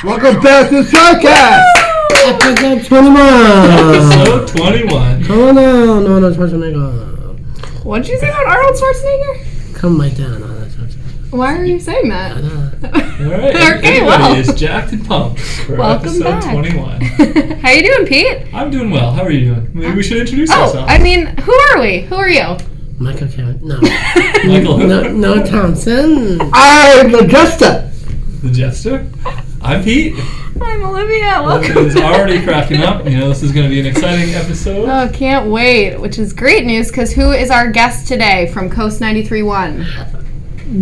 Welcome back to STRIVECast! Episode 21! Episode 21. Come on down, Arnold Schwarzenegger. What did you say about Arnold Schwarzenegger? Come right down, Arnold Schwarzenegger. Why are you saying that? Alright, Okay, well. is jacked and pumped for Welcome episode back. 21. How you doing, Pete? I'm doing well. How are you doing? Maybe we should introduce Oh, ourselves. I mean, who are we? Who are you? Michael Kevin. No. Michael who? No Thompson. I'm the Jester. The Jester. I'm Pete. I'm Olivia. Welcome. Olivia is already cracking up. You know, this is going to be an exciting episode. Oh, can't wait, which is great news because who is our guest today from Coast 93.1?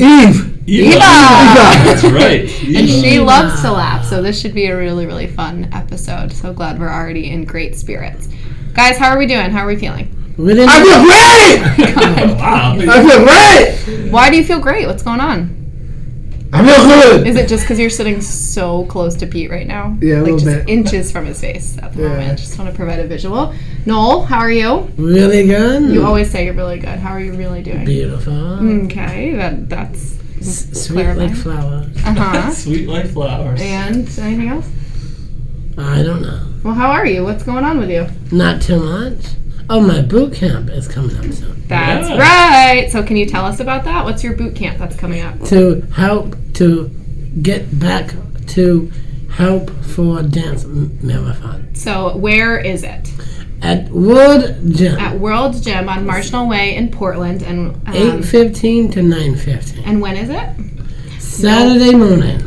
Eve. Eva. That's right. Eva. And she loves to laugh, so this should be a really, really fun episode. So glad we're already in great spirits. Guys, how are we doing? How are we feeling? I feel great! Oh, wow. I feel great! Why do you feel great? What's going on? I feel good! Is it just because you're sitting so close to Pete right now? Yeah, a like little just bit. inches from his face at the Yeah. moment. Just want to provide a visual. Noel, how are you? Really good. You always say you're really good. How are you really doing? Beautiful. Okay, that's Sweet like flowers. Uh-huh. Sweet like flowers. And anything else? I don't know. Well, how are you? What's going on with you? Not too much. Oh, my boot camp is coming up soon. That's Yeah. right. So can you tell us about that? What's your boot camp that's coming up? To help to get back to help for dance marathon. So where is it? At World Gym. At World Gym on Marshall Way in Portland. And 8:15 to 9:15. and when is it? Saturday morning.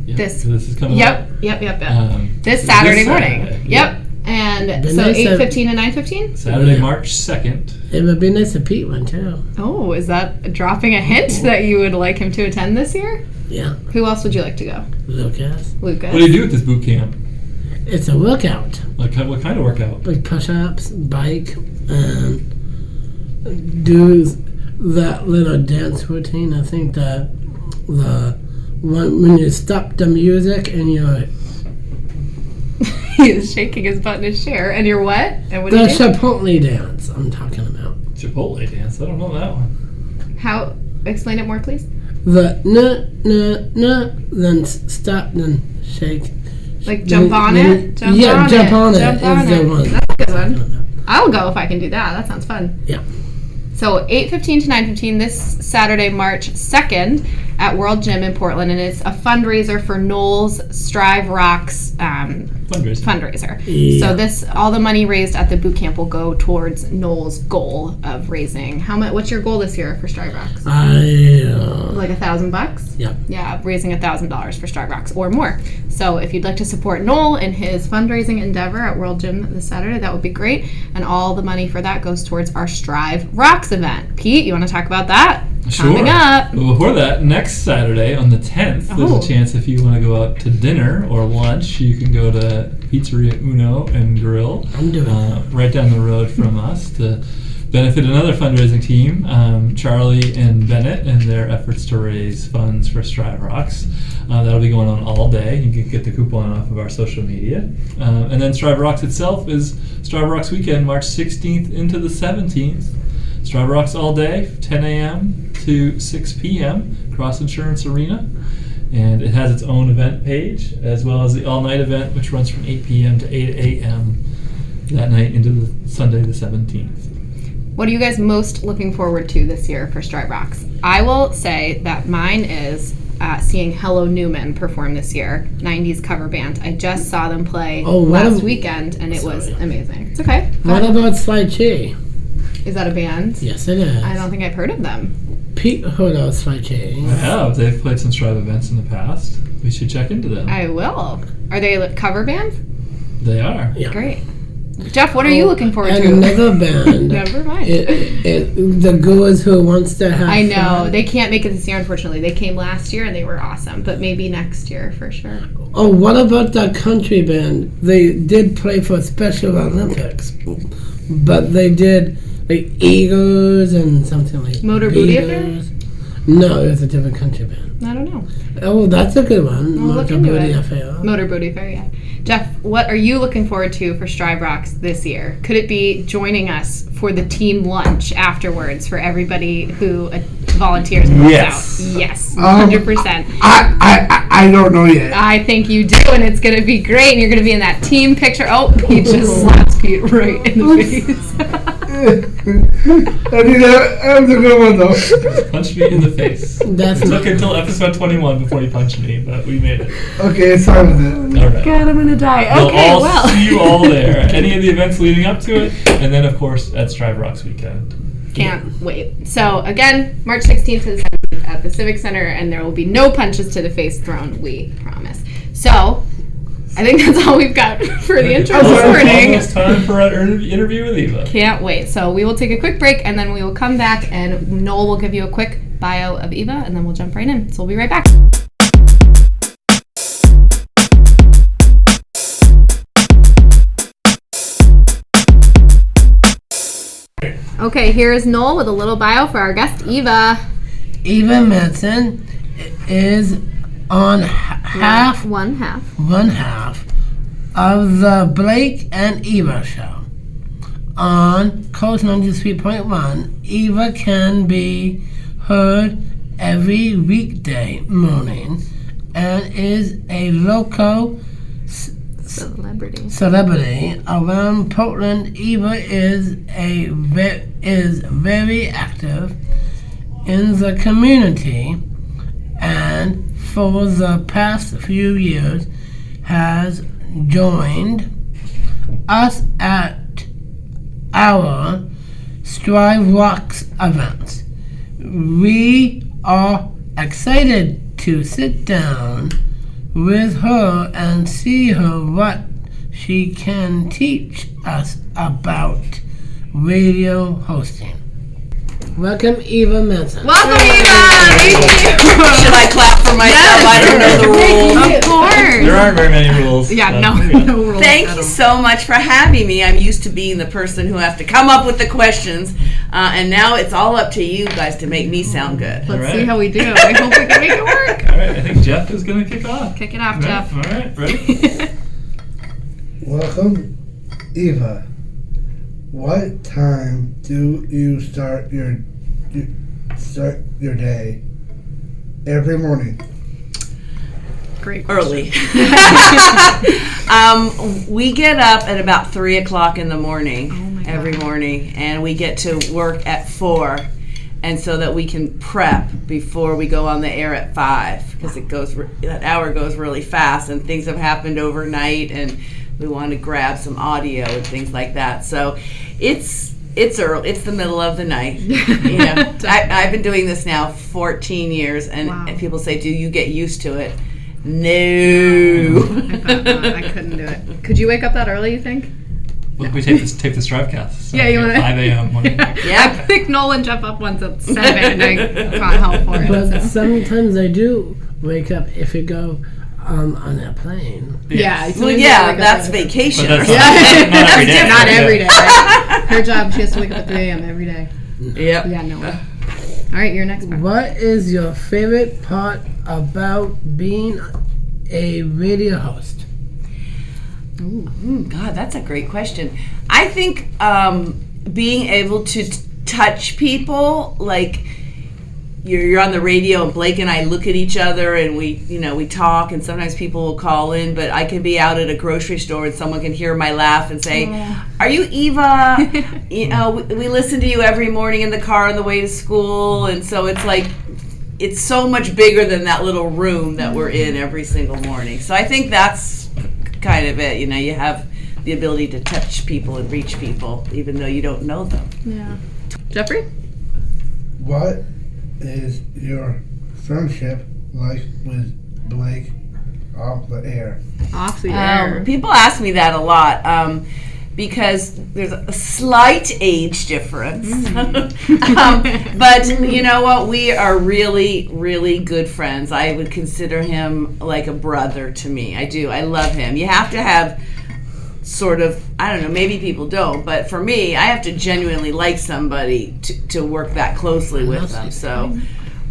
Yep. This- So this is coming up. Yep. This This Saturday morning. Saturday. Yep. And Be so nice to- 8:15 to 9:15? Saturday, March 2nd. It would be nice to Pete one too. Oh, is that dropping a hint that you would like him to attend this year? Yeah, Who else would you like to go? Lucas. Lucas. What do you do at this boot camp? It's a workout. Like, what kind of workout? Like push-ups, bike, and do that little dance routine. I think the one when you stop the music and you're He is shaking his butt in his chair. And you're what? And what do the you do? Chipotle dance. I'm talking about Chipotle dance. I don't know that one. How? Explain it more, please. the then stop, then shake. Like jump on Then- it? Jump yeah, on jump it. on it Jump is on the it. one. That's a good one. I'll go if I can do that. That sounds fun. Yeah. So 8:15 to 9:15 this Saturday, March 2nd at World Gym in Portland, and it's a fundraiser for Noel's Strive Rocks fundraiser. Yeah. So all the money raised at the boot camp will go towards Noel's goal of raising how much? What's your goal this year for Strive Rocks? Like $1,000? Yep. Yeah, raising $1,000 for Strive Rocks or more. So if you'd like to support Noel in his fundraising endeavor at World Gym this Saturday, that would be great. And all the money for that goes towards our Strive Rocks event. Pete, you want to talk about that? Sure. Coming up. But before that, next Saturday on the 10th, there's Oh. a chance if you want to go out to dinner or lunch, you can go to Pizzeria Uno and Grill I'm doing right down the road from us to benefit another fundraising team, Charlie and Bennett, and their efforts to raise funds for Strive Rocks. That'll be going on all day. You can get the coupon off of our social media. And then Strive Rocks itself is Strive Rocks weekend, March 16th into the 17th. Strive Rocks all day, 10 a.m. to 6 p.m. Cross Insurance Arena. And it has its own event page, as well as the all-night event, which runs from 8 p.m. to 8 a.m. that night into the Sunday the 17th. What are you guys most looking forward to this year for Strive Rocks? I will say that mine is seeing Hello Newman perform this year, 90s cover band. I just saw them play last weekend, and it was amazing. It's okay. What about Sly Chi? Is that a band? Yes, it is. I don't think I've heard of them. Pete heard of Sly Chi. I have. They've played some Strive events in the past. We should check into them. I will. Are they a cover band? They are. Yeah. Great. Jeff, what are you looking forward And to? another band. Never mind. The Goers Who Wants to Have I know. Fun. They can't make it this year, unfortunately. They came last year and they were awesome, but maybe next year for sure. Oh, what about that country band? They did play for Special Olympics, but they did like Eagles and something like Motor Booty Beatles. No, it's a different country band. I don't know. Oh, that's a good one. We'll look Motor into Booty it. Affair. Motor Booty Fair, yeah. Jeff, what are you looking forward to for Strive Rocks this year? Could it be joining us for the team lunch afterwards for everybody who volunteers and works Yes. out? Yes, 100%. I don't know yet. I think you do, and it's going to be great, and you're going to be in that team picture. Oh, he just slaps Pete right in the face. I think that was a good one though. Punched me in the face. That's It took until episode 21 before he punched me, but we made it. Okay, sorry with it. All right. God, I'm going to die. We'll Okay, all well. see you all there. Any of the events leading up to it, and then of course at Strive Rocks weekend. Can't wait. So again, March 16th to the 17th at the Civic Center, and there will be no punches to the face thrown, we promise. So I think that's all we've got for the intro It's this morning. almost time for our interview with Eva. Can't wait. So we will take a quick break, and then we will come back, and Noel will give you a quick bio of Eva, and then we'll jump right in. So we'll be right back. Okay, here is Noel with a little bio for our guest, Eva. Eva Manson is on One half. one half of the Blake and Eva show. On Coast 93.1, Eva can be heard every weekday morning and is a local celebrity around Portland. Eva is very active in the community, and for the past few years has joined us at our Strive Rocks events. We are excited to sit down with her and see her what she can teach us about radio hosting. Welcome, Eva Manson. Welcome, Eva! Thank you! Should I clap for myself? I don't know the rules. Of course! There aren't very many rules. Yeah, but no, here we go. no rules. Thank you so much for having me. I'm used to being the person who has to come up with the questions, and now it's all up to you guys to make me sound good. Let's All see right. how we do. I hope we can make it work. All right, I think Jeff is going to kick off. Kick it off, All right, Jeff. All right, ready? Welcome, Eva. What time do you start your day every morning? Great. Early. We get up at about 3 o'clock in the morning every morning, and we get to work at 4, and so that we can prep before we go on the air at 5, because that hour goes really fast, and things have happened overnight, and we want to grab some audio and things like that. So it's early. It's the middle of the night. You know, I've been doing this now 14 years, and people say, "Do you get used to it?" No. I couldn't do it. Could you wake up that early, you think? Well, we take the STRIVEcast. So Yeah, you wanna- 5 a.m. morning. I Yeah. picked Noel and Jeff up once at 7, and I can't help for it. But so. sometimes I do wake up if you go on a plane. Yeah, Well, yeah, that's vacation. But that's or not every day. Not Yeah. every day. Right? Her job, she has to wake up at 3 a.m. every day. Yep. Yeah, no way. All right, your next part. What is your favorite part about being a radio host? God, that's a great question. I think being able to touch people, like you're on the radio and Blake and I look at each other and we talk, and sometimes people will call in, but I can be out at a grocery store and someone can hear my laugh and say, "Are you Eva?" You know, we listen to you every morning in the car on the way to school, and so it's like it's so much bigger than that little room that we're in every single morning. So I think that's kind of it. You know, you have the ability to touch people and reach people even though you don't know them. Yeah. Jeffrey? What is your friendship like with Blake off the air? Off the air. People ask me that a lot because there's a slight age difference. But you know what? We are really, really good friends. I would consider him like a brother to me. I do. I love him. You have to have sort of, I don't know, maybe people don't, but for me, I have to genuinely like somebody to work that closely with them. So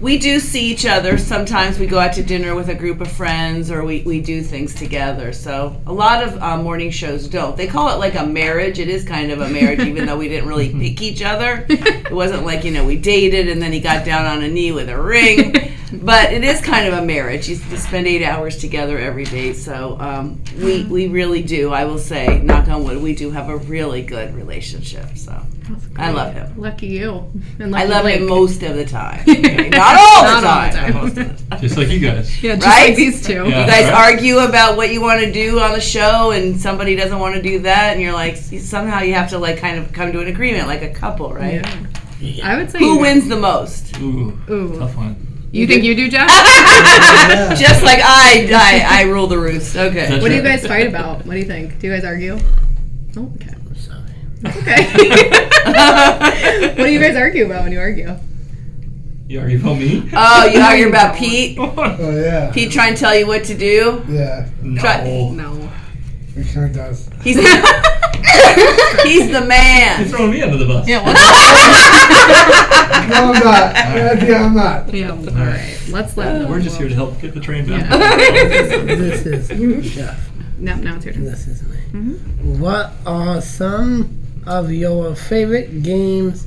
we do see each other. Sometimes we go out to dinner with a group of friends, or we do things together. So a lot of morning shows don't. They call it like a marriage. It is kind of a marriage, even though we didn't really pick each other. It wasn't like, we dated and then he got down on a knee with a ring. But it is kind of a marriage. You spend 8 hours together every day. So we really do, I will say, knock on wood, we do have a really good relationship. So I love him. Lucky you. And I lucky love Blake. him most of the time. Okay? Not all the time. Most of the time. Just like you guys. Yeah, just Right? like these two. Yeah. You guys Right. argue about what you want to do on the show, and somebody doesn't want to do that, and you're like, somehow you have to like kind of come to an agreement, like a couple, right? Yeah. I would say Who you wins the most? Ooh, Ooh. tough one. You think you do, Jeff? Yeah. Just like I rule the roost. Okay. That's What do you right. guys fight about? What do you think? Do you guys argue? Oh, okay. I'm sorry. Okay. What do you guys argue about when you argue? You argue about me? Oh, you argue about Pete? Oh, yeah. Pete trying to tell you what to do? Yeah. No. No. He kind of does. He's the You're man. throwing me under the bus. Yeah. Well, No, I'm not. Yeah, I'm not. yeah. All right. Let's let them. We're just here to help get the train back. This is Jeff. No, now it's your turn. This is me. Mm-hmm. What are some of your favorite games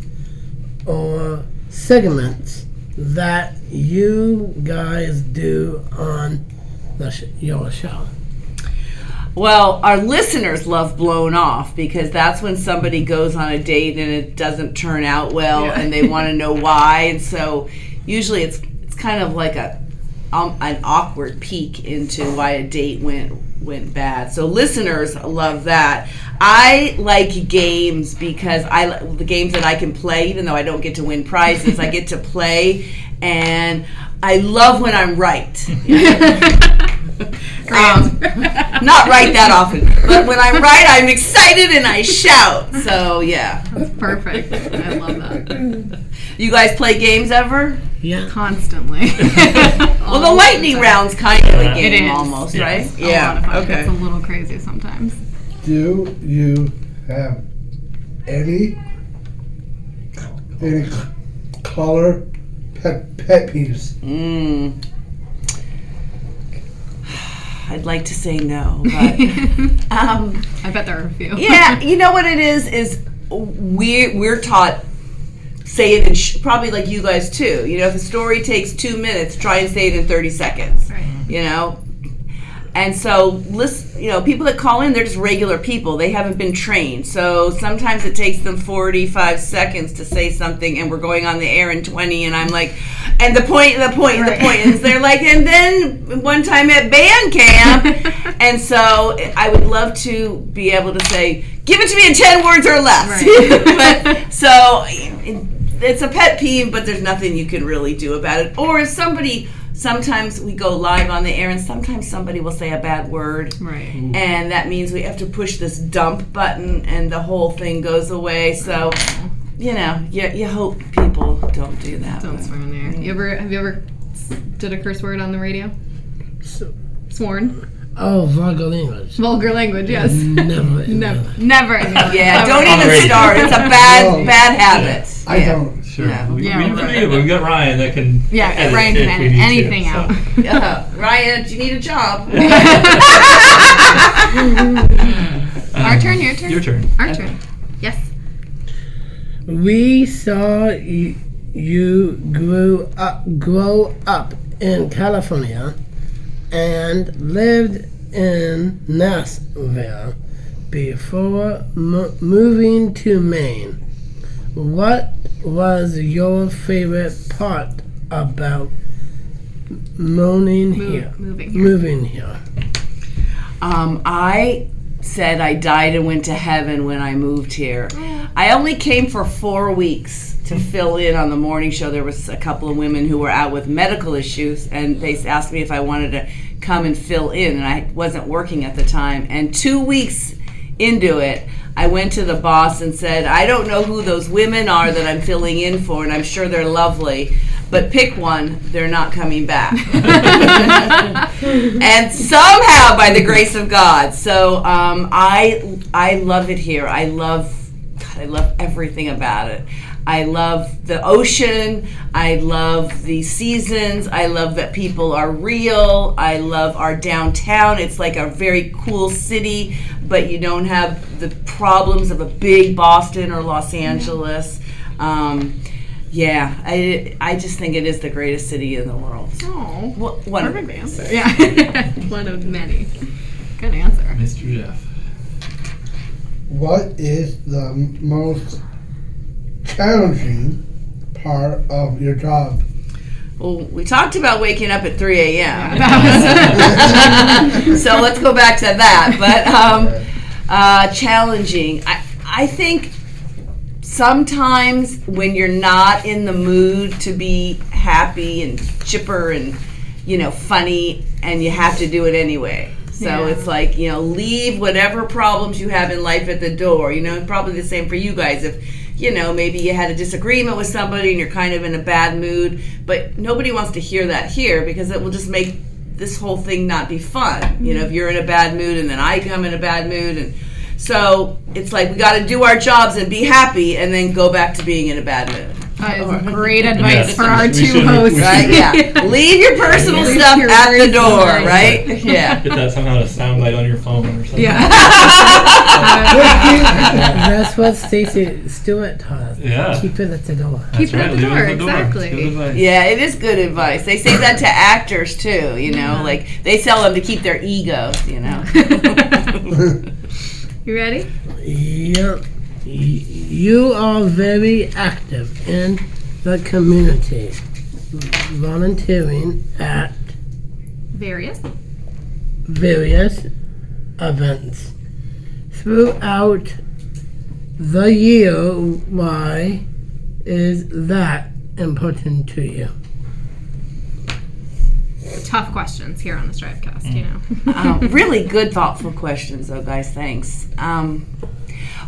or segments that you guys do on your show? Well, our listeners love Blown Off, because that's when somebody goes on a date and it doesn't turn out well, and they want to know why. And so usually it's kind of like an awkward peek into why a date went bad. So listeners love that. I like games because the games that I can play, even though I don't get to win prizes, I get to play, and I love when I'm right. Not right that often, but when I'm right, I'm excited and I shout. So yeah. That's perfect. I love that. You guys play games ever? Yeah. Constantly. Well, the lightning round's kind of a It game is. almost, Yeah. right? A lot of fun. Okay. It's a little crazy sometimes. Do you have any color pet peeves? I'd like to say no, but I bet there are a few. yeah, you know what it is we're taught, say it in probably like you guys too. If a story takes 2 minutes, try and say it in 30 seconds. Right. And so, people that call in, they're just regular people. They haven't been trained. So sometimes it takes them 45 seconds to say something, and we're going on the air in 20, and I'm like, and the point. And they're like, and then one time at band camp. And so I would love to be able to say, give it to me in 10 words or less. Right. But so it's a pet peeve, but there's nothing you can really do about it. Or if sometimes we go live on the air, and sometimes somebody will say a bad word. Right. And that means we have to push this dump button, and the whole thing goes away. So, you hope people don't do that. Don't swear in there. Have you ever did a curse word on the radio? Sworn? Oh, vulgar language. Vulgar language, yes. Never. Never. Yeah, don't On the even radio. start. It's a bad habit. I don't. Sure. Yeah. We Yeah. forgive you, but we got Ryan that can. Yeah, edit Ryan can if we edit need anything to, out. so. Yeah. Ryan, do you need a job? Our turn, your turn? Your turn. Our turn. Yes. We saw you grow up in California and lived in Nashville before moving to Maine. What was your favorite part about moving here? I said I died and went to heaven when I moved here. I only came for 4 weeks to fill in on the morning show. There was a couple of women who were out with medical issues, and they asked me if I wanted to come and fill in, and I wasn't working at the time. And 2 weeks into it, I went to the boss and said, I don't know who those women are that I'm filling in for, and I'm sure they're lovely, but pick one, they're not coming back. And somehow, by the grace of God, so I love it here. I love everything about it. I love the ocean. I love the seasons. I love that people are real. I love our downtown. It's like a very cool city, but you don't have the problems of a big Boston or Los Angeles. I just think it is the greatest city in the world. Oh, One perfect answer. Yeah, one of many. Good answer. Mr. Jeff. What is the most challenging part of your job? Well, we talked about waking up at 3 a.m. So let's go back to that. But challenging. I think sometimes when you're not in the mood to be happy and chipper and, funny, and you have to do it anyway. So it's like, leave whatever problems you have in life at the door. Probably the same for you guys. If, maybe you had a disagreement with somebody and you're kind of in a bad mood, but nobody wants to hear that here because it will just make this whole thing not be fun. If you're in a bad mood and then I come in a bad mood. And so it's like we got to do our jobs and be happy and then go back to being in a bad mood. That is great advice for our two hosts. Right? Yeah. Leave your personal stuff at the door, right? Yeah. Get that somehow a soundbite on your phone or something. Yeah. That's what Stacey Stewart taught us. Yeah. Keep it at the door. Keep it at the Leave door, at the door. exactly. It's good advice. Yeah, it is good advice. They say that to actors too, like they tell them to keep their egos, You ready? Yep. You are very active in the community, volunteering at Various. various events throughout the year. Why is that important to you? Tough questions here on the STRIVECast, Really good, thoughtful questions, though, guys. Thanks.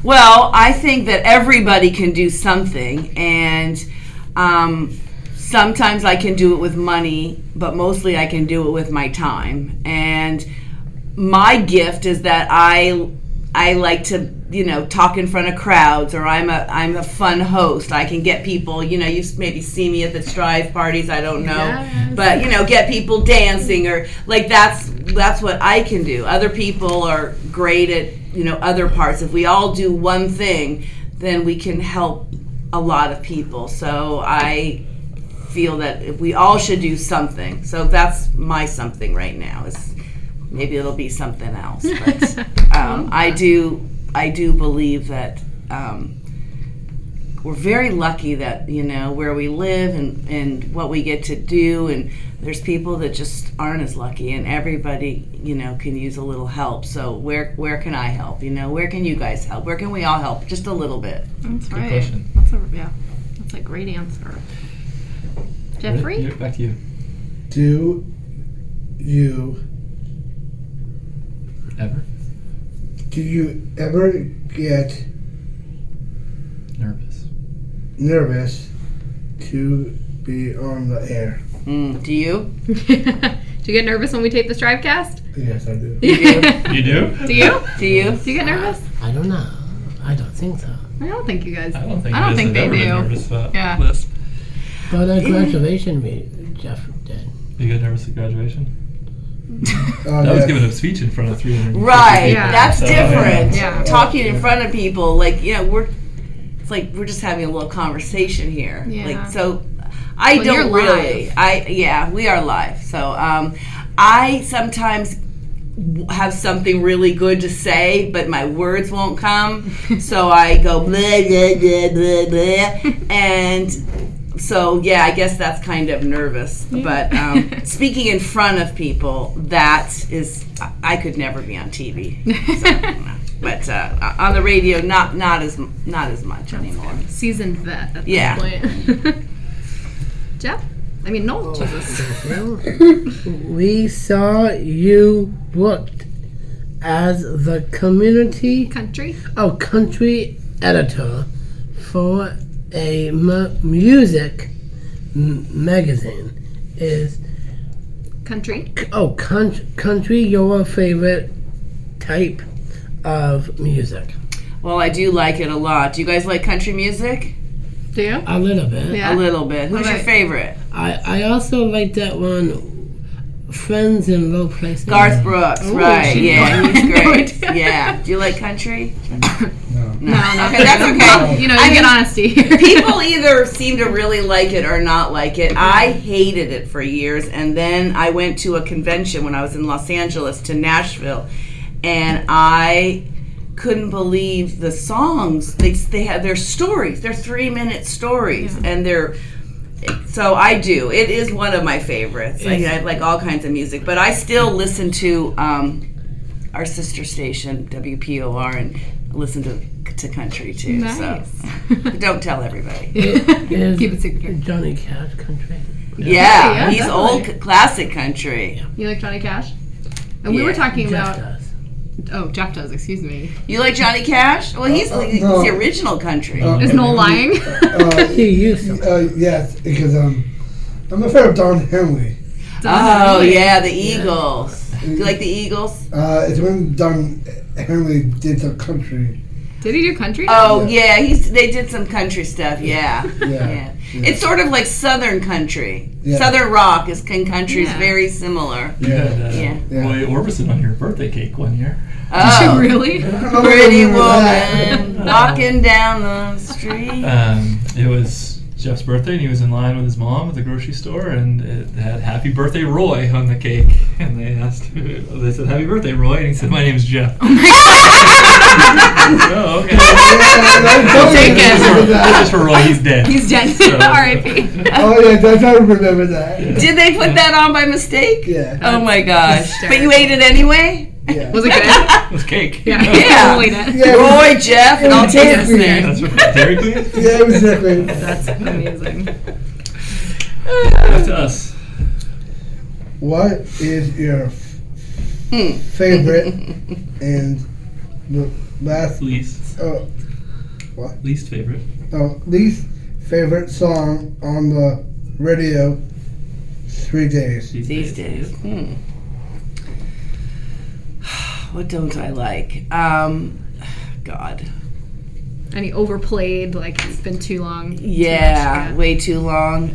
Well, I think that everybody can do something, and sometimes I can do it with money, but mostly I can do it with my time. And my gift is that I like to, talk in front of crowds, or I'm a fun host. I can get people, you maybe see me at the Strive parties, I don't know, Yes. but get people dancing, or like that's what I can do. Other people are great at other parts. If we all do one thing, then we can help a lot of people. So I feel that if we all should do something. So that's my something right now. Is maybe it'll be something else, but I do believe that we're very lucky that where we live and what we get to do, and there's people that just aren't as lucky, and everybody can use a little help. So where can I help? Where can you guys help? Where can we all help? Just a little bit. That's Good right. question. That's a great answer. Jeffrey? Back to you. Do you ever get nervous to be on the air? Do you? Do you get nervous when we tape the STRIVEcast? Yes, I do. You do? Do you? Do you? Do you get nervous? I don't know. I don't think so. I don't think you guys. I don't think they ever been do. nervous about Yeah. this. But at graduation, Jeff did. You get nervous at graduation? Oh, That was yes. giving a speech in front of 300 Right. Yeah. That's So, different. Yeah. Talking in front of people, it's like we're just having a little conversation here. Yeah. So I Well, you're don't really. live. We are live. So I sometimes have something really good to say, but my words won't come. So I go blah blah blah blah blah, and so I guess that's kind of nervous. But speaking in front of people, I could never be on TV. So, but on the radio, not as much anymore. Seasoned vet at Yeah. this point. Jeff? I mean, no. Jesus. We saw you booked as the country editor for a music magazine. Is Country? country your favorite type of music? Well, I do like it a lot. Do you guys like country music? Do you? A little bit. Yeah. A little bit. Who's your Okay. favorite? I also like that one, Friends in Low Places. Garth Brooks, Ooh, right? she Yeah, knows. he's great. Yeah. Do you like country? No. No. Okay, that's okay. You know, I you get mean, honesty. People either seem to really like it or not like it. I hated it for years, and then I went to a convention when I was in Los Angeles to Nashville, and I couldn't believe the songs. They have their stories. They're 3-minute stories, and they're. So I do. It is one of my favorites. I like all kinds of music, but I still listen to our sister station WPOR and listen to country too. Nice. So don't tell everybody. Keep it secret. Johnny Cash country. Yeah, he's definitely. old classic country. You like Johnny Cash? And we were talking Jeff about. does. Oh, Jeff does. Excuse me. You like Johnny Cash? Well, he's no. the original country. Is Noel lying? He used to. Yes, because I'm a fan of Don Henley. Oh yeah, the Eagles. Do you like the Eagles? It's when Don Henley did the country. Did he do country? Oh yeah, they did some country stuff. Yeah. Yeah. It's sort of like Southern country. Yeah. Southern rock is country is Yeah. very similar. You had Yeah. Roy Orbison on your birthday cake one year. Oh, Really? pretty woman walking down the street. It was Jeff's birthday, and he was in line with his mom at the grocery store, and it had "Happy Birthday, Roy" on the cake. And they said, "Happy birthday, Roy," and he said, "My name's Jeff." Oh, okay. Take it. Just for Roy, he's dead. He's dead. So- R.I.P. Oh yeah, I remember that. Did they put that on by mistake? Yeah. Oh my gosh! Hysterical. But you ate it anyway. Yeah. Was it good? It was cake. Yeah. Yeah. We'll eat it. Yeah, Roy, Jeff, and I'll take this thing. That's right. Dairy Queen. Yeah, exactly. That's amazing. Back to us. What is your favorite and the last Least least favorite. least favorite song on the radio 3 days? These days. What don't I like? God. Any overplayed, like it's been too long? Yeah, way too long.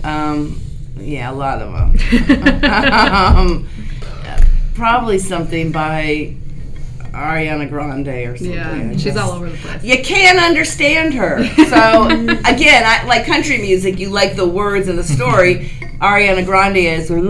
Yeah, a lot of them. Probably something by Ariana Grande or something. Yeah, she's all over the place. You can't understand her. So again, I like country music. You like the words and the story. Ariana Grande is, and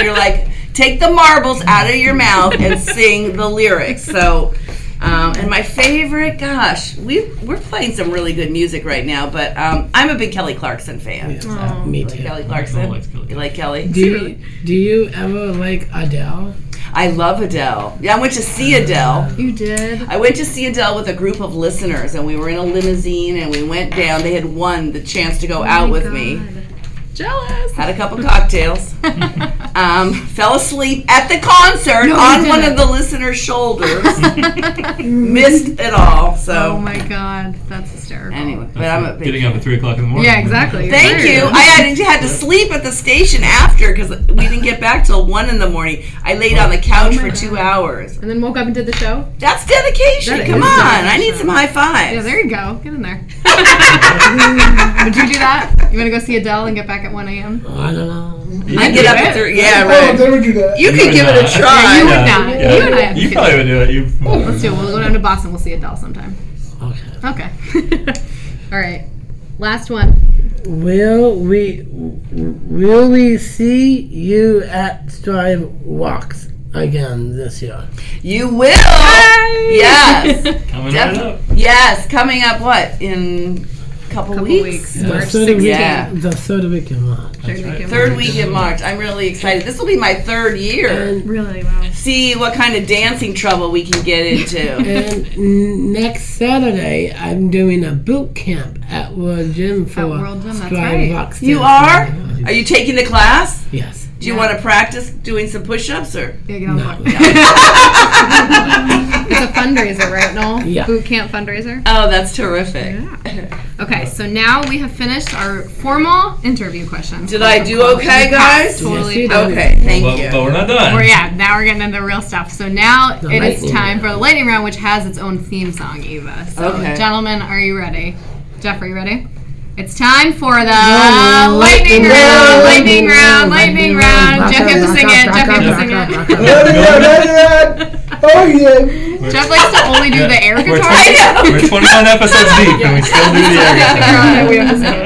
you're like, take the marbles out of your mouth and sing the lyrics. So, and my favorite, gosh, we're playing some really good music right now. But I'm a big Kelly Clarkson fan. Oh. Me Like too. Kelly Clarkson. likes Kelly You like Kelly? Do you ever like Adele? I love Adele. Yeah, I went to see Adele. You did? I went to see Adele with a group of listeners, and we were in a limousine, and we went down. They had won the chance to go out with me. Jealous. Had a couple cocktails. Fell asleep at the concert No, you on one didn't. of the listeners' shoulders. Missed it all. So Oh my god, that's hysterical. anyway, but I'm a big Getting up at 3 o'clock in the morning. Yeah, exactly. Thank There you. go. I had to sleep at the station after because we didn't get back till 1 in the morning. I laid on the couch Oh my for 2 God. hours. And then woke up and did the show? That's dedication. That Come is on. I dedication. need some high fives. Yeah, there you go. Get in there. Would you do that? You want to go see Adele and get back at 1 a.m.? I don't know. I get up at 3. Yeah, Oh, right. never do that. You You could would give it a not. try. You would not. You and I have to You do probably would do it. You. Let's do it. We'll go down to Boston. We'll see Adele sometime. Okay. Okay. All right. Last one. Will we see you at Strive Walks again this year? You will. Yes. Coming right up. Yes. Coming up, what? In a couple weeks? The March third week- 16th. Yeah. The third week of March. That's right. Third week in March. I'm really excited. This will be my 3rd year. And, Really? Wow. See what kind of dancing trouble we can get into. and next Saturday, I'm doing a boot camp at World Gym for World Gym, that's Strive right. Walks. You dancing. are? Are you taking the class? Yes. Do you Yeah. want to practice doing some push-ups or? Yeah, get on No. board. It's a fundraiser, right, Noel? Yeah. Boot camp fundraiser. Oh, that's terrific. Okay, so now we have finished our formal interview questions. Did I do okay, guys? Totally. Yes, you did. Okay, thank But you. we're not done. Now we're getting into real stuff. So now The it is lightning time round. for the lightning round, which has its own theme song, Eva. So, Okay. gentlemen, are you ready? Jeff, are you ready? It's time for the lightning round. Jeff, you have to sing it. Oh, yeah. Jeff likes to only do the air guitar. We're 21 episodes deep, and we still do the air guitar.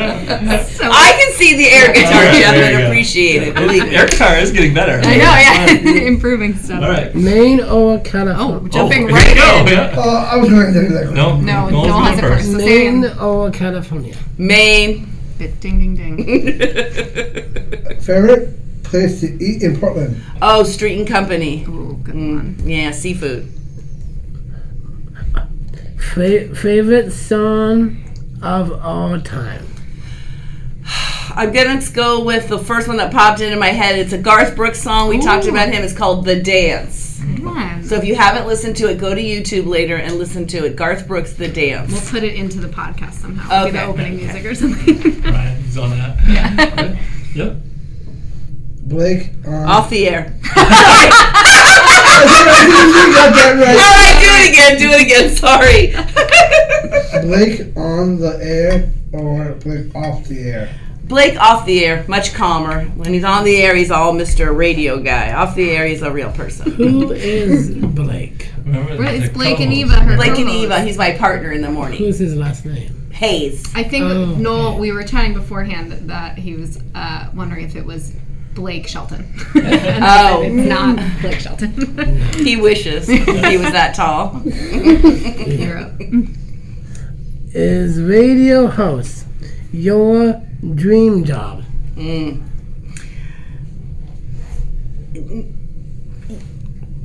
I can see the air guitar, Jeff, There you and go. appreciate it. Believe me. Air guitar is getting better. I know, yeah. Improving stuff. All right. Maine or California? Oh, jumping here right we go. in. Yeah. I was going to do that. No, No, Noel's Noel has it going first. So say Maine it or California? Maine. again. Ding, ding, ding. Favorite place to eat in Portland? Oh, Street and Company. Ooh, good one. Yeah, seafood. Favorite song of all time? I'm gonna go with the first one that popped into my head. It's a Garth Brooks song. We talked about him. It's called "The Dance." Come on. So if you haven't listened to it, go to YouTube later and listen to it. Garth Brooks, "The We'll Dance." put it into the podcast somehow. Be the Okay. opening music or something. Ryan's on that. Yeah. Yep. Blake on... Off the air. You got that All right, do it again. Sorry. right. Blake on the air or Blake off the air? Blake off the air, much calmer. When he's on the air, he's all Mr. Radio guy. Off the air, he's a real person. Who is Blake? Remember It's the Blake and co-host. Eva. Her Blake and co-host. Eva, he's my partner in the morning. Who's his last name? Hayes. I think Oh, Noel, okay. we were chatting beforehand that he was wondering if it was Blake Shelton. Oh. It's not Blake Shelton. He wishes he was that tall. Hero. Is radio host your dream job?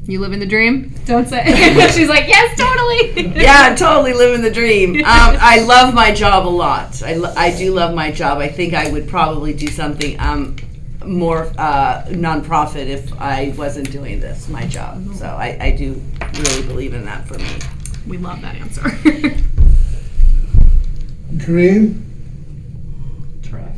You live in the dream? Don't say it. She's like, yes, totally. Yeah, I'm totally living the dream. I love my job a lot. I do love my job. I think I would probably do something more nonprofit if I wasn't doing this, my job. So I do really believe in that for me. We love that answer. Dream, Travel.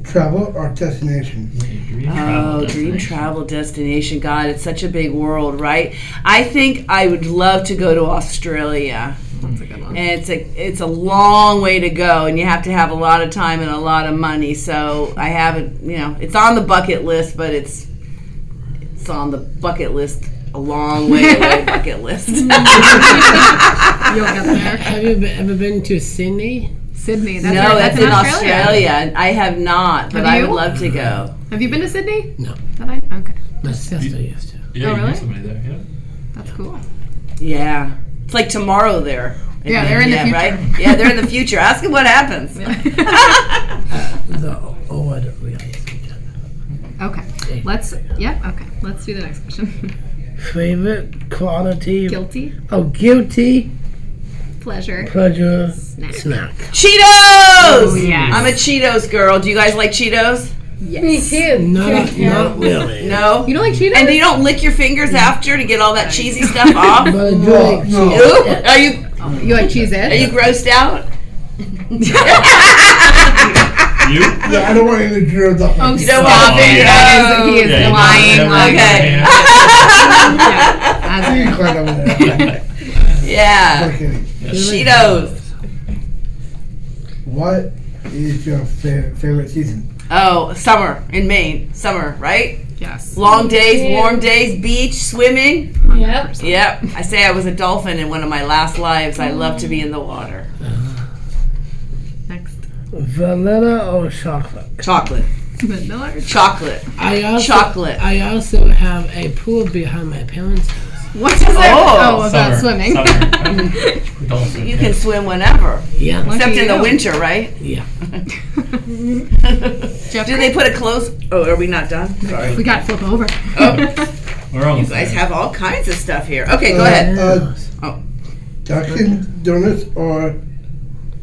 travel, or destination? Dream travel destination. God, it's such a big world, right? I think I would love to go to Australia. That's a good one. And it's a long way to go, and you have to have a lot of time and a lot of money. So I haven't, it's on the bucket list, but it's on the bucket list a long way away. Bucket list. You'll get there. Have you ever been to Sydney? Sydney. That's No, right. that's in Australia. I have not, but Have I you? would love to go. Have you been to Sydney? No. Okay. My sister used to. Yeah, Oh, you knew really? somebody there. Yeah. That's cool. Yeah. It's like tomorrow there. Yeah, they're in the future. Right? Yeah, they're in the future. Ask them what happens. The old relationship. Okay. Let's do the next question. Favorite quality? Guilty Guilty pleasure. pleasure Snack. snack. Cheetos! Oh, yes. I'm a Cheetos girl. Do you guys like Cheetos? Yes. Not really. No? You don't like Cheetos? And you don't lick your fingers after to get all that cheesy stuff off? But I do like No. cheese. Ooh, Yeah. You like cheese are you grossed out? You? Yeah, I don't want any germs up my Oh, You don't stop want it. me. He is Yeah, you lying. never- Like, Okay. You climb over there. Yeah. I'm kidding. Cheetos. What is your favorite season? Oh, summer in Maine. Summer, right? Yes. Long days, warm days, beach, swimming. Yep. Yep. I say I was a dolphin in one of my last lives. I love to be in the water. Next. Vanilla or chocolate? Chocolate. Vanilla or Chocolate. Chocolate. I also have a pool behind my parents' house. What is it? Oh, About swimming. Summer. Dolphin, You yeah. can swim whenever. Yeah. Except in the you. winter, right? Yeah. Jeff, Do they put a clothes? Oh, are we not done? Sorry. we got to flip over. Oh, We're you almost guys there. have all kinds of stuff here. Okay, go ahead. Oh. Dunkin' Donuts or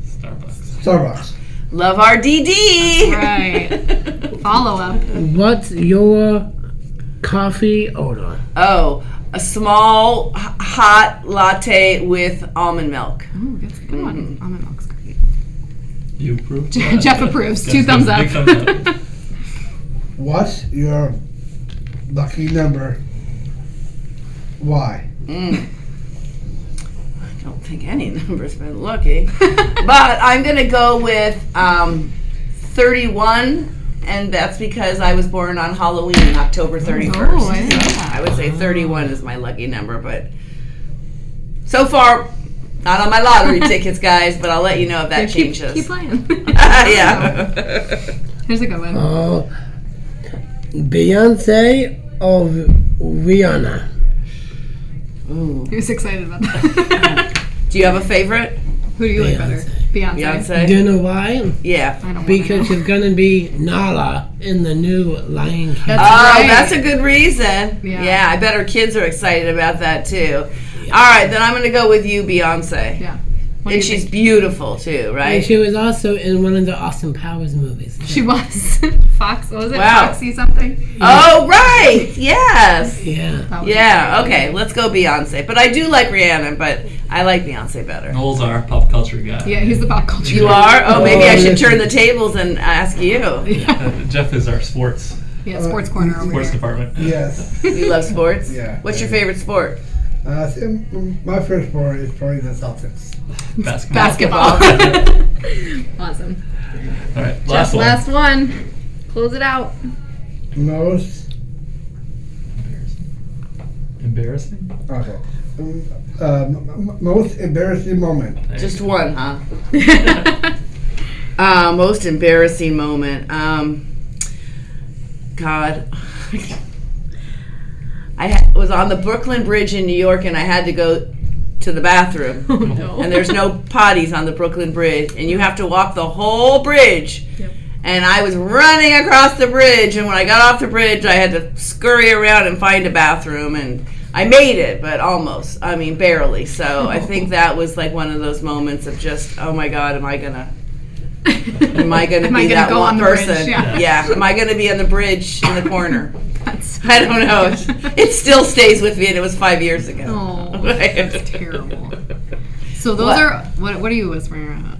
Starbucks. Starbucks? Love our DD. Right. Follow up. What's your coffee order? Oh, a small hot latte with almond milk. Ooh, that's a good one. Almond milk's great. You approve? Jeff approves. Yes, 2 thumbs big up. thumbs up. What's your lucky number? Why? don't think any number's been looking. But I'm going to go with 31, and that's because I was born on Halloween, October 31st. Oh, I didn't know that. I would say 31 is my lucky number, but so far, not on my lottery tickets, guys, but I'll let you know if that changes. Keep playing. Yeah. Here's a good one. Beyonce or Rihanna? Ooh. He was excited about that. Do you have a favorite? Who do you like better? Beyonce. Do you know why? Yeah. I don't Because she's gonna be Nala in the new Lion King. That's a good reason. Yeah. I bet her kids are excited about that too. All right, then I'm going to go with you, Beyonce. Yeah. What do And you she's think? beautiful too, And right? she was also in one of the Austin Powers movies. She was. Fox, what was it? Wow. Foxy something? Oh, right. Yes. Yeah. That was Yeah, great. okay, let's go Beyonce. But I do like Rihanna, but I like Beyonce better. Noel's our pop culture guy. Yeah, he's the pop culture. You are? Oh, maybe I should turn the tables and ask you. Jeff is our sports Sports corner over here. department. Yes. You love sports? Yeah. What's your favorite sport? My first sport is probably the Celtics. Basketball. Awesome. All right, Just last one. last one. Close it out. Most. Embarrassing? Okay. Most embarrassing moment. Just one, huh? Most embarrassing moment. God. I was on the Brooklyn Bridge in New York, and I had to go to the bathroom. Oh, no. And there's no potties on the Brooklyn Bridge, and you have to walk the whole bridge. Yep. And I was running across the bridge, and when I got off the bridge, I had to scurry around and find a bathroom, and I made it, but almost. I mean, barely. So I think that was like one of those moments of just, oh my God, am I gonna be Am I that gonna go one on the bridge? person? Yeah. Am I gonna be on the bridge in the corner? That's I don't know. It still stays with me, and it was 5 years ago. Oh, that's terrible. So those What? are what are you whispering about?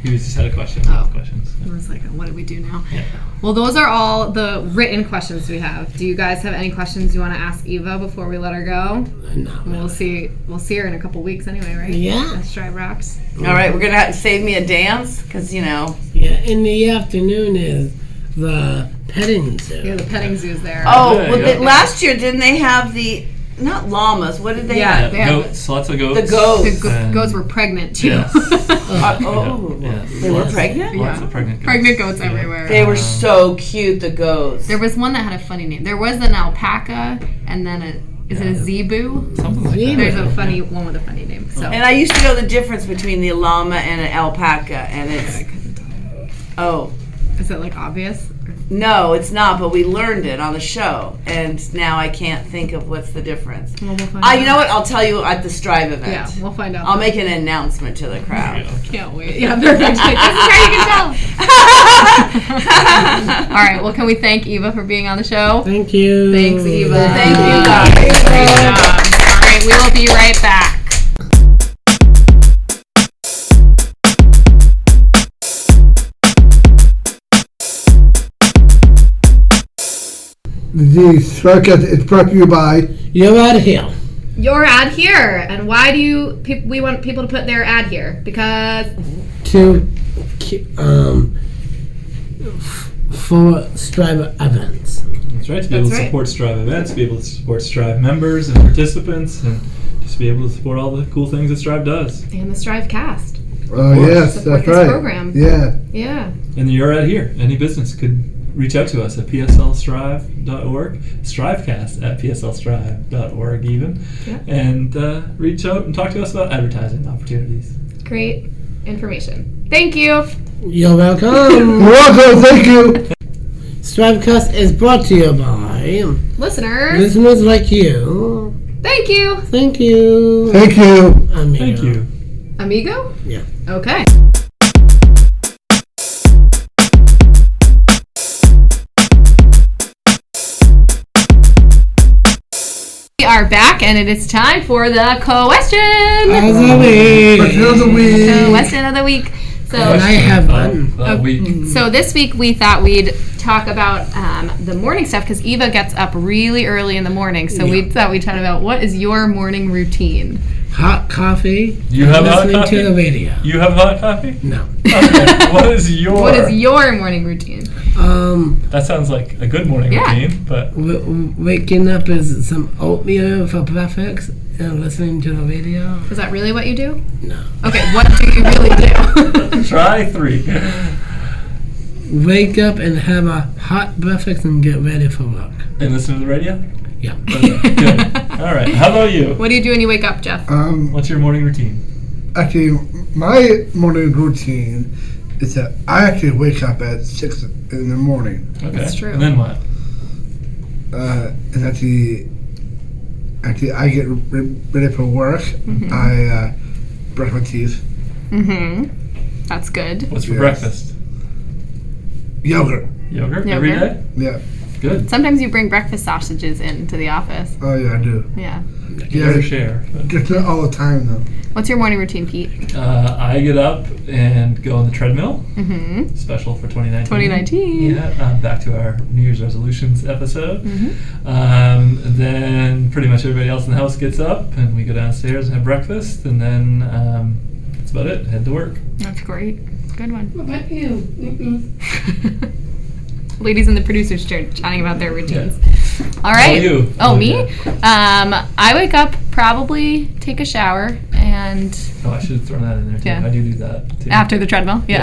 He just had a question. Oh. Questions. I was like, what do we do now? Yeah. Well, those are all the written questions we have. Do you guys have any questions you want to ask Eva before we let her go? No. We'll see her in a couple weeks anyway, right? Yeah. At Strive Rocks. All right, we're gonna have to save me a dance, because Yeah. In the afternoon is the petting zoo. Yeah, the petting zoo's there. Oh, There well, you go. last year didn't they have the not llamas? What did they Yeah. have? They have Goats, lots of goats. The goats. The And- goats were pregnant too. Yes. Oh, Yes. they were pregnant. Lots of pregnant goats. Pregnant goats everywhere. They were so cute. The goats. There was one that had a funny name. There was an alpaca and then it a zebu? Something like Zebu. that. There's a funny one with a funny name. So And I used to know the difference between the llama and an alpaca, and it's is it like obvious? no, it's not. But we learned it on the show, and now I can't think of what's the difference. Well, we'll find out. You know what? I'll tell you at the Strive event. Yeah, we'll find out. I'll make an announcement to the crowd. There you go. Can't wait. Yeah, perfect. This is how you can tell. All right. Well, can we thank Eva for being on the show? Thank you. Thanks, Eva. Thank you, guys. Great job. All right, we will be right back. The STRIVECast is brought to you by You're out of here. Your ad here, and why do you? We want people to put their ad here because To for Strive events. That's right. To be able to That's right. support Strive events, be able to support Strive members and participants, and just be able to support all the cool things that Strive does. and the Strivecast. Oh yes, Support that's this right. program. Yeah. Yeah. And you're out here. Any business could reach out to us at pslstrive.org, STRIVEcast at pslstrive.org even, Yeah. and reach out and talk to us about advertising opportunities. Great information. Thank you. You're welcome. You're welcome. Thank you. Strivecast is brought to you by Listeners, listeners like you. thank you. Thank you. Thank you. Amigo. Thank you. Amigo? Yeah. Okay. We are back, and it is time for the question. As always. Question of the week. Question of the week. So, And I have one. so this week we thought we'd talk about the morning stuff because Eva gets up really early in the morning. So we thought we'd talk about what is your morning routine. hot coffee. You have hot listening coffee? to the radio. You have hot coffee? No. Okay. What is your morning routine? That sounds like a good morning routine, but Waking up is some oatmeal for breakfast and listening to the radio. Is that really what you do? No. Okay, what do you really do? try 3. Wake up and have a hot breakfast and get ready for work. And listen to the radio? Yeah. Okay, good. All right. How about you? What do you do when you wake up, Jeff? What's your morning routine? Actually, my morning routine is that I actually wake up at 6 in the morning. Okay. That's true. And then what? And actually I get ready for work. Mm-hmm. I brush my teeth. Mm-hmm. That's good. What's for Yes. breakfast? Yogurt. Yogurt every day? Yeah. Good. Sometimes you bring breakfast sausages into the office. Oh yeah, I do. Yeah. Fair share. But, Just not all the time though. What's your morning routine, Pete? I get up and go on the treadmill. Mm-hmm. Special for 2019. 2019. Yeah. Back to our New Year's resolutions episode. Mm-hmm. Then pretty much everybody else in the house gets up and we go downstairs and have breakfast, and then that's about it. Head to work. That's great. Good one. What about you? Ladies in the producer's chair chatting about their routines. All How right. about you? Oh, me? I wake up, probably take a shower, and Oh, I should have thrown that in there too. Yeah. I do that too. after the treadmill, yeah.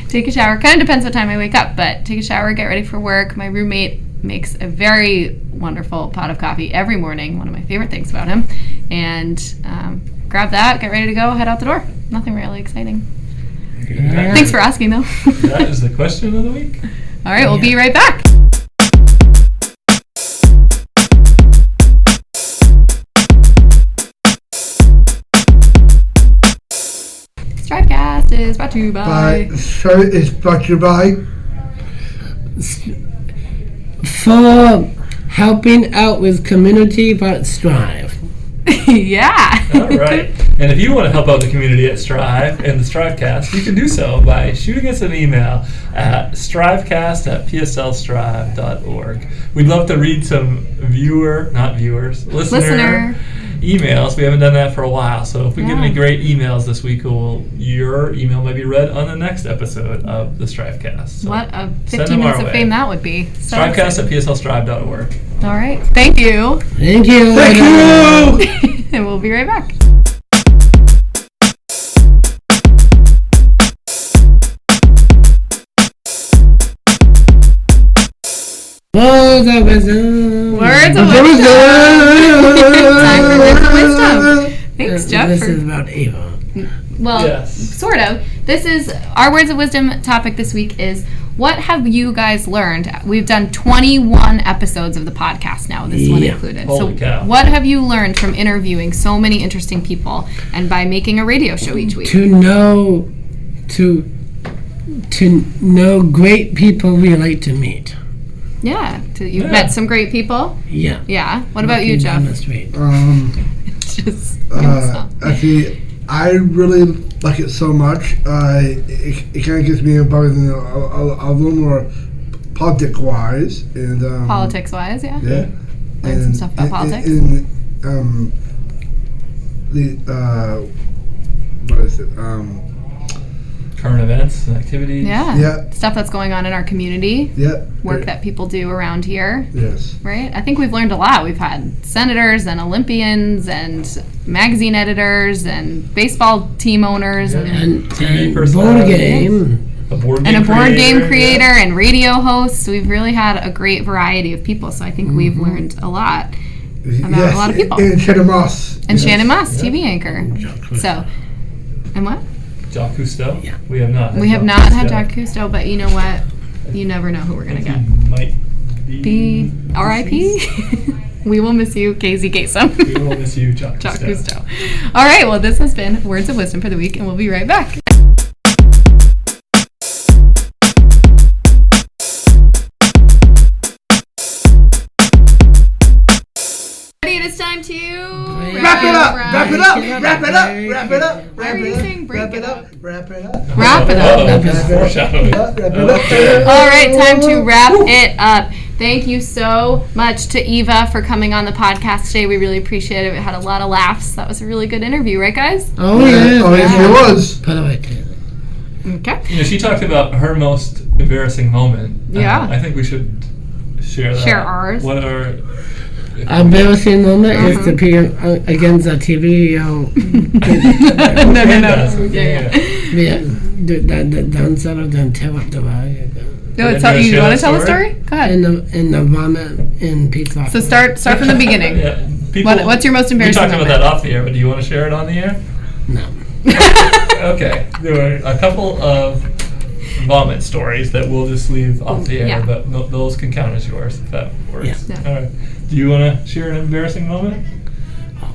Take a shower. Kind of depends what time I wake up, but take a shower, get ready for work. My roommate makes a very wonderful pot of coffee every morning, one of my favorite things about him. And grab that, get ready to go, head out the door. Nothing really exciting. That- Thanks for asking, though. That is the question of the week. All right, we'll be right back. STRIVECast is brought to you by... So it's brought to you by. For helping out with community but Strive. Yeah. All right. And if you want to help out the community at Strive and the STRIVEcast, you can do so by shooting us an email at strivecast@pslstrive.org. We'd love to read some listener emails. We haven't done that for a while. So if we get any great emails this week, your email might be read on the next episode of the STRIVEcast. So What a send 15 them minutes our of way. fame that would be. So STRIVEcast@pslstrive.org. All right. Thank you. Thank you. Thank you! And we'll be right back. Words of wisdom. Words of wisdom. Time for words of wisdom. Thanks, Jeff. This is about Ava. Well, Yes. sort of. This is our words of wisdom topic this week is what have you guys learned? We've done 21 episodes of the podcast now, this one Yeah. included. Holy so cow. what have you learned from interviewing so many interesting people and by making a radio show each week? To know great people we like to meet. Yeah. You've Yeah. met some great people? Yeah. Yeah. What about you, Walking down Jeff? the street. Just Actually, I really like it so much. It kind of gets me involved in a little more politic-wise. And, politics-wise, yeah? Yeah. Learn some stuff about politics? What is it? Current events and activities. Yeah. Yeah. Stuff that's going on in our community, Yeah. work that people do around here. Yes. Right? I think we've learned a lot. We've had senators and Olympians and magazine editors and baseball team owners Yeah. and And board personality. game. A board game and a board game yeah. creator and radio hosts. We've really had a great variety of people. So I think we've learned a lot. About a lot of people. And Shannon Moss. And Yes. Shannon Moss, TV anchor. So, and what? Jacques Cousteau? Yeah. We have not. We have not had Jacques Cousteau, but you know what? You never know who we're going to get. He might The R.I.P. We will miss you, KZ Kasem. We will miss you, Jacques Jacques Cousteau. Cousteau. All right, well, this has been Words of Wisdom for the week, and we'll be right back. It is time to Wrap it up! Wrap it up! Wrap it up! Wrap it up! Why are you saying break Wrap it it up? up! Wrap it up! Wrap it up. This is foreshadowing. Wrap it up! Okay. All right, time to wrap it up. Thank you so much to Eva for coming on the podcast today. We really appreciate it. We had a lot of laughs. That was a really good interview, right, guys? Oh, yeah. Oh, yes, it was. Put away. Okay. You know, she talked about her most embarrassing moment. Yeah. I think we should share that. Share ours. What are... Embarrassing moment is to be against the TV. No. Yeah, the downside of them tear up the ride. No, You wanna you share want that to tell a story? story? Go ahead. And the vomit in pizza. So start from the beginning. Yeah. People, What's your most we embarrassing talked about moment? that off the air, but do you want to share it on the air? No. Okay. There were a couple of vomit stories that we'll just leave off the air, Yeah. but those can count as yours if that works. Yeah. All right. Do you want to share an embarrassing moment?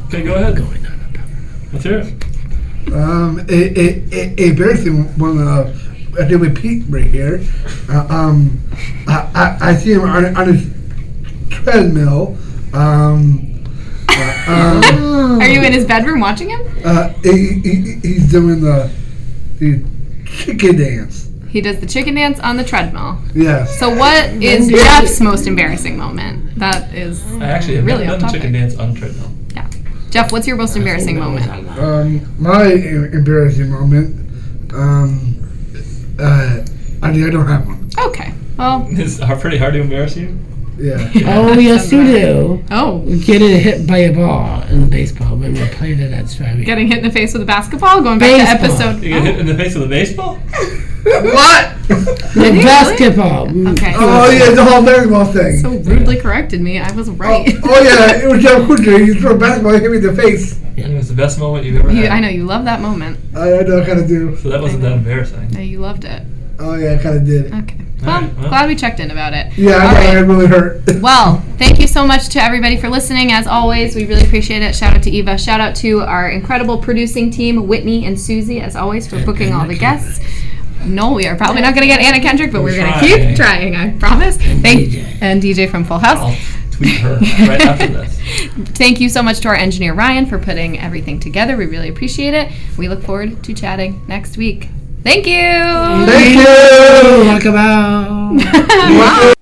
Okay, go ahead. Let's hear it. A embarrassing one. I think with Pete right here. I see him on his treadmill. Are you in his bedroom watching him? He's doing the chicken dance. He does the chicken dance on the treadmill. Yes. So what is Jeff's most embarrassing moment? That is I actually have really never off done the topic. chicken dance on treadmill. Yeah. Jeff, what's your most embarrassing moment? My embarrassing moment. I don't have one. Okay. Well. It's pretty hard to embarrass you. Yeah. Oh, yes, you do. Oh. Getting hit by a ball in baseball when we played it at Striving. Getting hit in the face with a basketball? Going back to Baseball. episode. You get hit in the face with a baseball? What? The basketball. Okay. Oh yeah, the whole basketball thing. So rudely corrected me. I was right. Oh yeah, it was Jeff Quicker. He threw a basketball, hit me in the face. It was the best moment you've ever had. I know you love that moment. I know, I kind of do. So that wasn't that embarrassing. No, you loved it. Oh yeah, I kind of did. Okay. All Well, right, well. glad we checked in about it. Yeah, All I know, right. I really hurt. Well, thank you so much to everybody for listening. As always, we really appreciate it. Shout out to Eva. Shout out to our incredible producing team, Whitney and Susie, as always, for booking all the guests. No, we are probably not going to get Anna Kendrick, but we're going to keep trying, I promise. And DJ from Full House. I'll tweet her right after this. Thank you so much to our engineer, Ryan, for putting everything together. We really appreciate it. We look forward to chatting next week. Thank you. Thank you. Talk about.